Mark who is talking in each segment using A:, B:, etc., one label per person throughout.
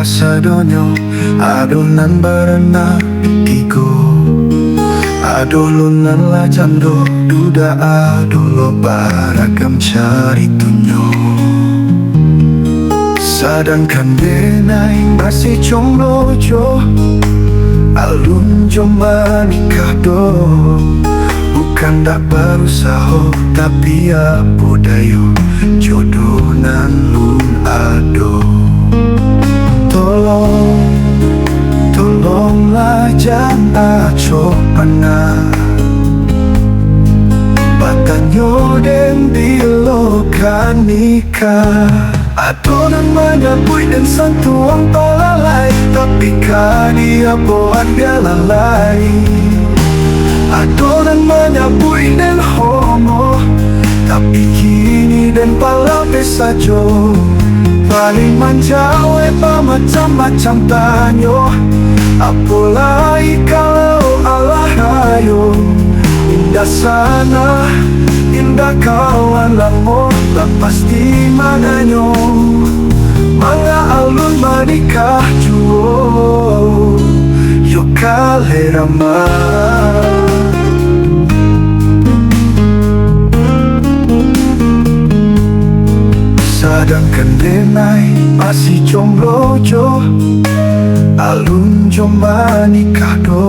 A: sadonyo adonan berenang ikiku. Adolunan la cando duda adolo baragam caritunyo. Sedangkan denai masih jomblo jo, alun jo menikah do. Bukan tak berusaha tapi apa dayo, jodoh nan lun ado. Tolonglah jangan copana batanyo den dilokan nikah. Adonan menyambui dan sentuhan palalai, tapi dia buat dia lalai. Adonan menyambui dan homo, tapi kini dan palape sajo. Paling manjawe pa macam-macam tanyo, apalagi kalau Allah ayo. Indah sana, indah kawan lamo, lepas di mananyo. Mga alun menikah juo, yo kalerama. Sedangkan denai masih jomblo jo, alun jo menikah do.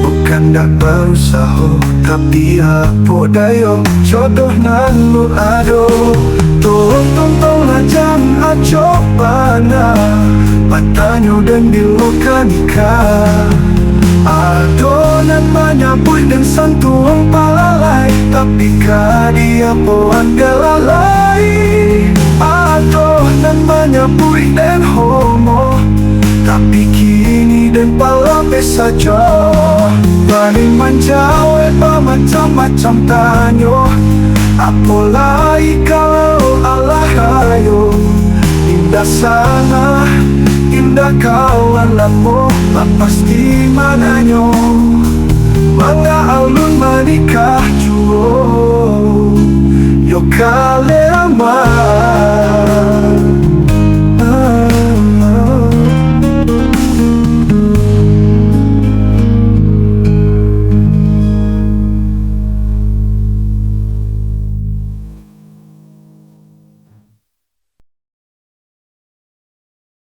A: Bukan tak berusaha tapi apa dayo, jodoh nan lu ado. Tolonglah jangan cobana batanyo dan dilokan nikah. Adonan menyambut dan sentuhan palalai, tapi dia buat dia lalai. Adonan menyambut dan homo, tapi kini dan palape saja. Paling manjawe pa macam-macam tanyo, apalagi kalau Allah ayo. Indah sana, indah kawan lamo, lepas di mananyo. Mga alun menikah juo, yo kalerama.